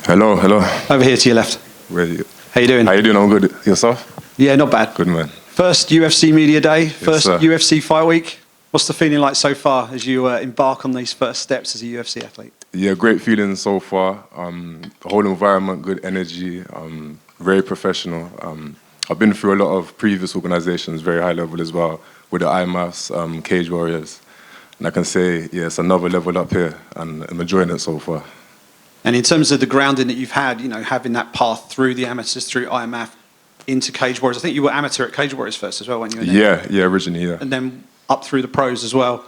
Hello, hello. Over here to your left. Where are you? How you doing? How you doing? I'm good. Yourself? Yeah, not bad. Good, man. First UFC media day, first sir. UFC fight week. What's the feeling like so far as you embark on these first steps as a UFC athlete? Yeah, great feeling so far. The whole environment, good energy, very professional. I've been through a lot of previous organizations, very high level as well, with the IMAS, Cage Warriors. And I can say, yeah, it's another level up here, and I'm enjoying it so far. And in terms of the grounding that you've had, you know, having that path through the amateurs, through IMAF, into Cage Warriors. I think you were amateur at Cage Warriors first as well, weren't you? Yeah, originally, yeah. And then up through the pros as well.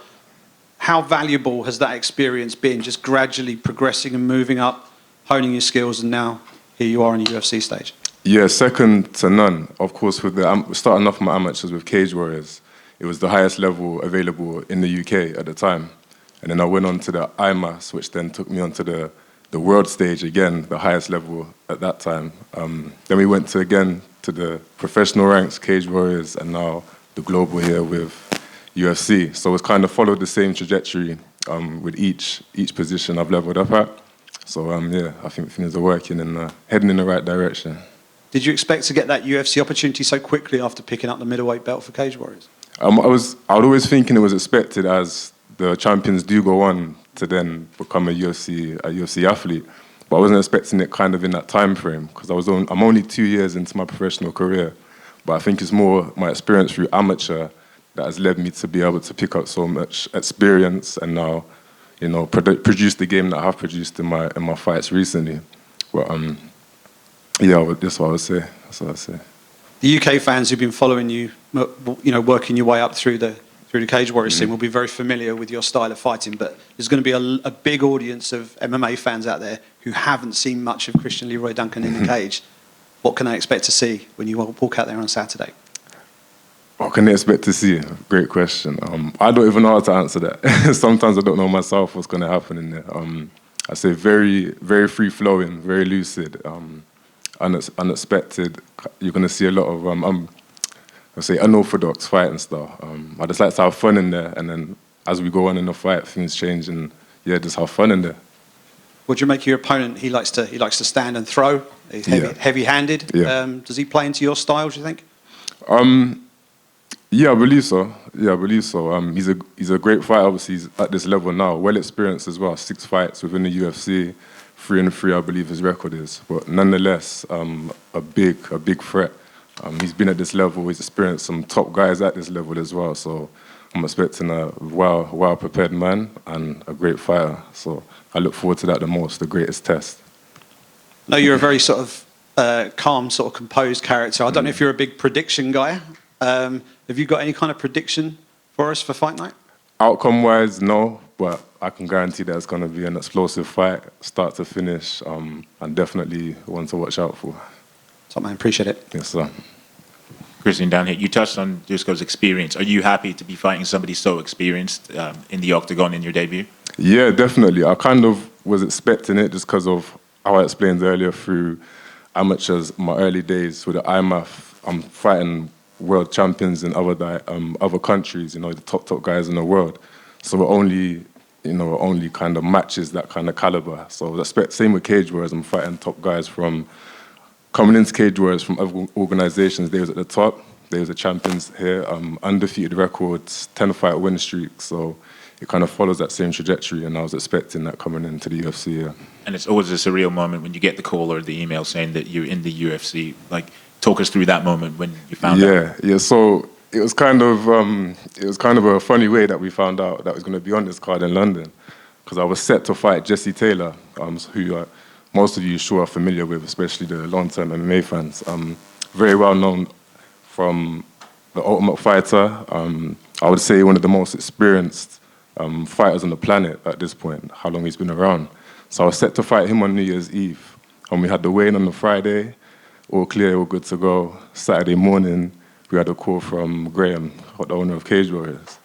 How valuable has that experience been, just gradually progressing and moving up, honing your skills, and now here you are on the UFC stage? Yeah, second to none. Of course, with starting off my amateurs with Cage Warriors, it was the highest level available in the UK at the time. And then I went on to the IMAS, which then took me onto the world stage again, the highest level at that time. Then we went to the professional ranks, Cage Warriors, and now the global here with UFC. So it's kind of followed the same trajectory with each position I've leveled up at. So yeah, I think things are working and heading in the right direction. Did you expect to get that UFC opportunity so quickly after picking up the middleweight belt for Cage Warriors? I was always thinking it was expected, as the champions do go on to then become a UFC athlete. But I wasn't expecting it kind of in that time frame, because I'm only 2 years into my professional career. But I think it's more my experience through amateur that has led me to be able to pick up so much experience and now, you know, produce the game that I have produced in my fights recently. But yeah, that's what I would say. That's what I say. The UK fans who've been following you, you know, working your way up through the Cage Warriors scene will be very familiar with your style of fighting, but there's going to be a big audience of MMA fans out there who haven't seen much of Christian Leroy Duncan in the cage. What can they expect to see when you walk out there on Saturday? What can they expect to see? Great question. I don't even know how to answer that. Sometimes I don't know myself what's going to happen in there. I say very, very free-flowing, very lucid, unexpected. You're going to see a lot of I say unorthodox fighting style. I just like to have fun in there, and then as we go on in the fight, things change, and yeah, just have fun in there. What do you make of your opponent? He likes to stand and throw. He's heavy-handed. Yeah. Does he play into your style, do you think? Yeah, I believe so. He's a great fighter. Obviously, he's at this level now, well experienced as well. 6 fights within the UFC, 3-3, I believe his record is. But nonetheless, a big threat. He's been at this level. He's experienced some top guys at this level as well. So I'm expecting a well-prepared man and a great fighter. So I look forward to that the most, the greatest test. No, you're a very sort of calm, sort of composed character. I don't know if you're a big prediction guy. Have you got any kind of prediction for us for fight night? Outcome-wise, no, but I can guarantee that it's going to be an explosive fight, start to finish, and definitely one to watch out for. Top man, appreciate it. Yes, sir. Christian, down here, you touched on Dusko's experience. Are you happy to be fighting somebody so experienced in the octagon in your debut? Yeah, definitely. I kind of was expecting it just because of how I explained earlier through amateurs, my early days with the IMAF. I'm fighting world champions in other countries, you know, the top guys in the world. So we're only kind of matches that kind of caliber. So same with Cage Warriors. I'm fighting top guys coming into Cage Warriors from other organizations. They was at the top. They was the champions here, undefeated records, 10-fight win streak. So it kind of follows that same trajectory, and I was expecting that coming into the UFC. Yeah. And it's always a surreal moment when you get the call or the email saying that you're in the UFC. Like, talk us through that moment when you found out. Yeah. So it was kind of a funny way that we found out that I was going to be on this card in London, because I was set to fight Jesse Taylor, who most of you sure are familiar with, especially the long-term MMA fans. Very well known from the Ultimate Fighter. I would say one of the most experienced fighters on the planet at this point, how long he's been around. So I was set to fight him on New Year's Eve, and we had the weigh-in on the Friday. All clear, all good to go. Saturday morning, we had a call from Graham, the owner of Cage Warriors.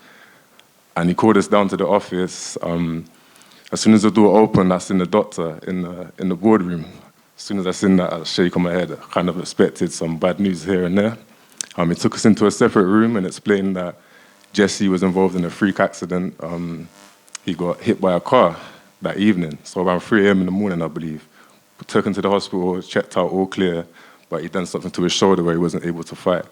And he called us down to the office. As soon as the door opened, I seen the doctor in the boardroom. As soon as I seen that, I shake on my head. I kind of expected some bad news here and there. He took us into a separate room and explained that Jesse was involved in a freak accident. He got hit by a car that evening. So around 3 a.m. in the morning, I believe. took him to the hospital, checked out, all clear, but he done something to his shoulder where he wasn't able to fight.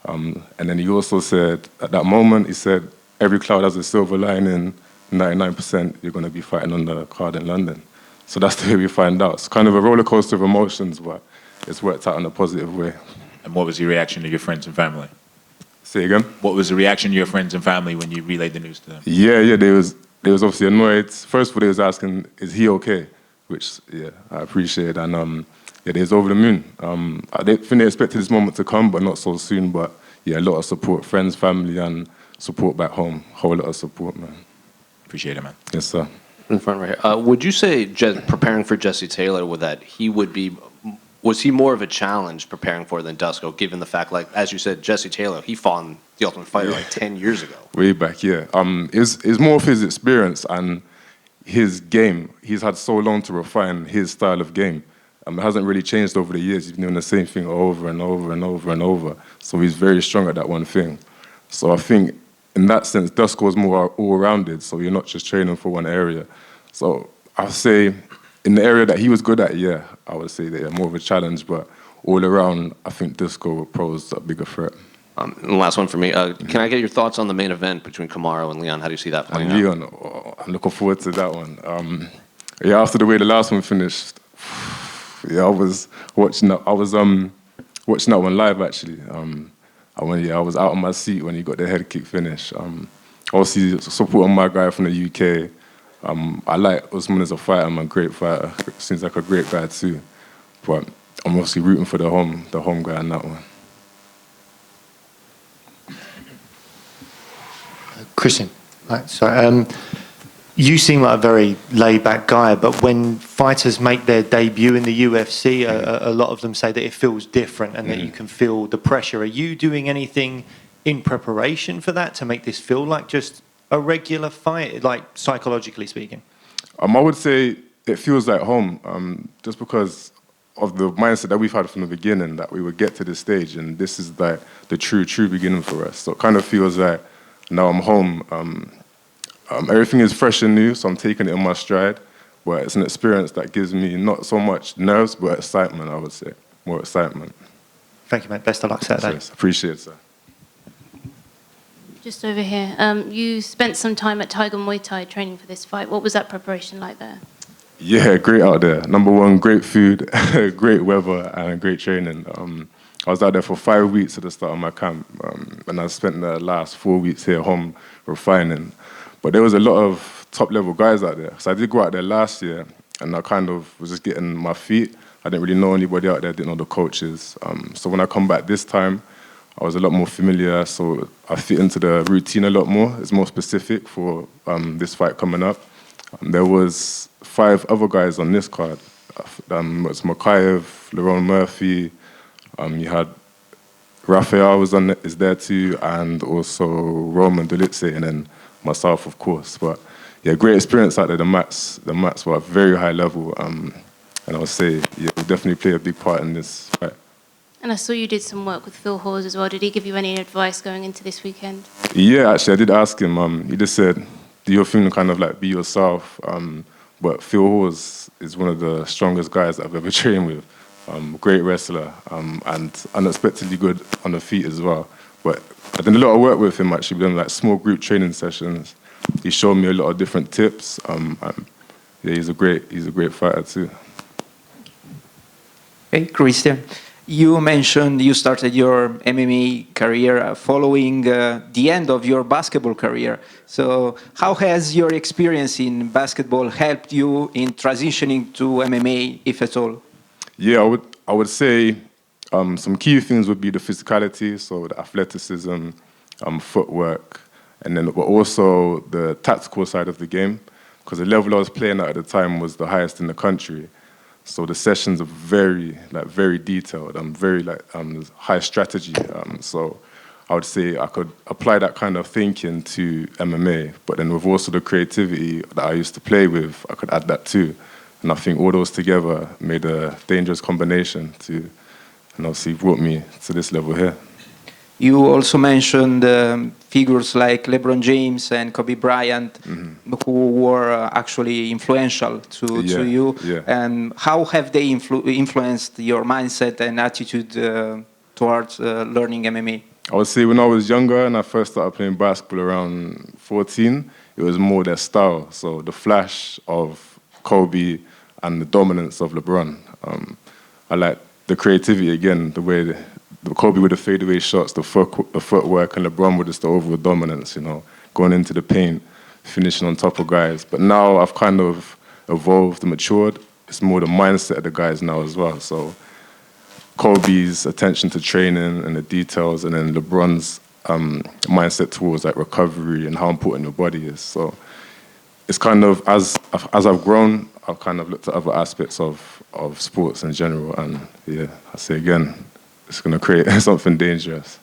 And then he also said, at that moment, he said, every cloud has a silver lining, 99% you're going to be fighting on the card in London. So that's the way we find out. It's kind of a roller coaster of emotions, but it's worked out in a positive way. And what was your reaction to your friends and family? Say again? What was the reaction to your friends and family when you relayed the news to them? Yeah, they was obviously annoyed. First of all, they was asking, is he okay? Which, yeah, I appreciate. And yeah, they was over the moon. I didn't think they expected this moment to come, but not so soon. But yeah, a lot of support, friends, family, and support back home. Whole lot of support, man. Appreciate it, man. Yes, sir. In front right here. Would you say preparing for Jesse Taylor was he more of a challenge preparing for than Dusko, given the fact, like, as you said, Jesse Taylor, he fought in The Ultimate Fighter like 10 years ago. Way back, yeah. It's more of his experience and his game. He's had so long to refine his style of game. It hasn't really changed over the years. He's been doing the same thing over and over and over and over. So he's very strong at that one thing. So I think in that sense, Dusko is more all-rounded, so you're not just training for one area. So I'd say in the area that he was good at, yeah, I would say they're more of a challenge, but all around, I think Dusko posed a bigger threat. And the last one for me. Can I get your thoughts on the main event between Kamaru and Leon? How do you see that playing out? Leon, I'm looking forward to that one. Yeah, after the way the last one finished, yeah, I was watching that. I was watching that one live actually. I was out on my seat when he got the head kick finish. Obviously supporting my guy from the UK. I like Usman as a fighter. I'm a great fighter. Seems like a great guy too. But I'm obviously rooting for the home guy in that one. Christian, right, sorry. You seem like a very laid-back guy, but when fighters make their debut in the UFC, a lot of them say that it feels different and that you can feel the pressure. Are you doing anything in preparation for that to make this feel like just a regular fight, like psychologically speaking? I would say it feels like home, just because of the mindset that we've had from the beginning, that we would get to this stage, and this is like the true beginning for us. So it kind of feels like now I'm home. Everything is fresh and new, so I'm taking it in my stride. But it's an experience that gives me not so much nerves, but excitement, I would say. More excitement. Thank you, mate. Best of luck Saturday. Yes, appreciate it, sir. Just over here. You spent some time at Tiger Muay Thai training for this fight. What was that preparation like there? Yeah, great out there. Number one, great food, great weather, and great training. I was out there for 5 weeks at the start of my camp, and I spent the last 4 weeks here home refining. But there was a lot of top-level guys out there. So I did go out there last year, and I kind of was just getting my feet. I didn't really know anybody out there, didn't know the coaches. So when I come back this time, I was a lot more familiar, so I fit into the routine a lot more. It's more specific for this fight coming up. There was 5 other guys on this card. It's Makayev, Lerone Murphy, you had Rafael is there too, and also Roman Dolitze, and then myself, of course. But yeah, great experience out there. The mats were at very high level, and I would say, yeah, we'll definitely play a big part in this fight. And I saw you did some work with Phil Hawes as well. Did he give you any advice going into this weekend? Yeah, actually, I did ask him. He just said, do your thing, kind of like be yourself. But Phil Hawes is one of the strongest guys that I've ever trained with. Great wrestler, and unexpectedly good on the feet as well. But I did a lot of work with him actually. We've done like small group training sessions. He showed me a lot of different tips. And yeah, he's a great fighter too. Hey, Christian. You mentioned you started your MMA career following the end of your basketball career. So how has your experience in basketball helped you in transitioning to MMA, if at all? Yeah, I would say some key things would be the physicality, so the athleticism, footwork, and then but also the tactical side of the game, because the level I was playing at the time was the highest in the country. So the sessions are very detailed and very high strategy. So I would say I could apply that kind of thinking to MMA, but then with also the creativity that I used to play with, I could add that too. And I think all those together made a dangerous combination and obviously brought me to this level here. You also mentioned figures like LeBron James and Kobe Bryant, who were actually influential to you. Yeah. And how have they influenced your mindset and attitude towards learning MMA? I would say when I was younger and I first started playing basketball around 14, it was more their style. So the flash of Kobe and the dominance of LeBron. I like the creativity again, the way the Kobe with the fadeaway shots, the footwork, and LeBron with just the overall dominance, you know, going into the paint, finishing on top of guys. But now I've kind of evolved and matured. It's more the mindset of the guys now as well. So Kobe's attention to training and the details, and then LeBron's mindset towards like recovery and how important your body is. So it's kind of, as I've grown, I've kind of looked at other aspects of sports in general, and yeah, I say again, it's going to create something dangerous.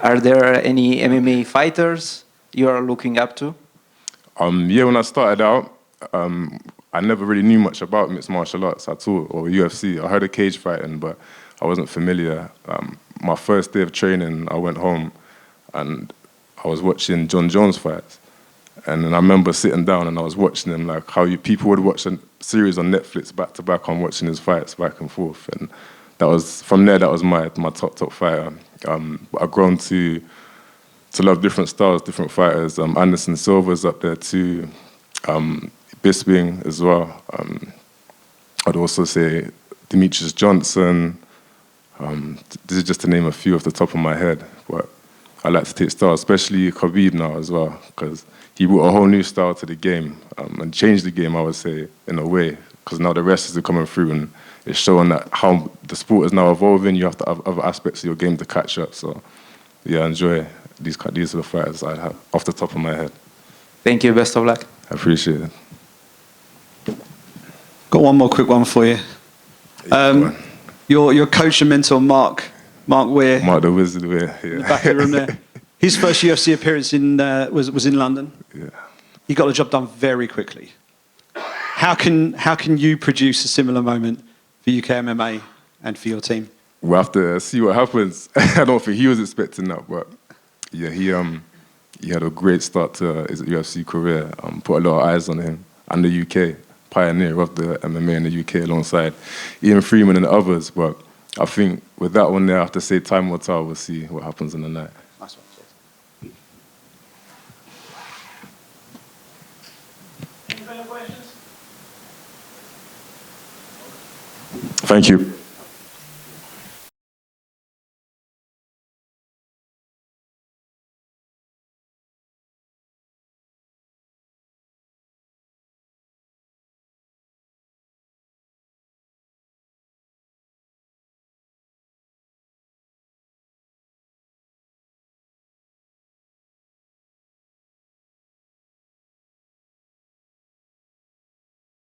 Are there any MMA fighters you are looking up to? Yeah, when I started out, I never really knew much about mixed martial arts at all, or UFC. I heard of cage fighting, but I wasn't familiar. My first day of training, I went home and I was watching John Jones fights. And then I remember sitting down and I was watching him, like how people would watch a series on Netflix back to back on watching his fights back and forth. And that was, from there, that was my top fighter. I've grown to love different styles, different fighters. Anderson Silva's up there too. Bisping as well. I'd also say Demetrius Johnson. This is just to name a few off the top of my head. But I like to take styles, especially Khabib now as well, because he brought a whole new style to the game and changed the game, I would say, in a way, because now the wrestlers are coming through and it's showing that how the sport is now evolving. You have to have other aspects of your game to catch up. So, yeah, I enjoy these are the fighters I have off the top of my head. Thank you. Best of luck. I appreciate it. Got one more quick one for you. Your coach and mentor, Mark Weir. Mark the Wizard Weir, yeah. In the back of the room there. His first UFC appearance was in London. Yeah. He got the job done very quickly. How can you produce a similar moment for UK MMA and for your team? We'll have to see what happens. I don't think he was expecting that, but yeah, he had a great start to his UFC career. Put a lot of eyes on him and the UK, pioneer of the MMA in the UK alongside Ian Freeman and others. But I think with that one there, I have to say time will tell. We'll see what happens in the night. Nice one. Thank you.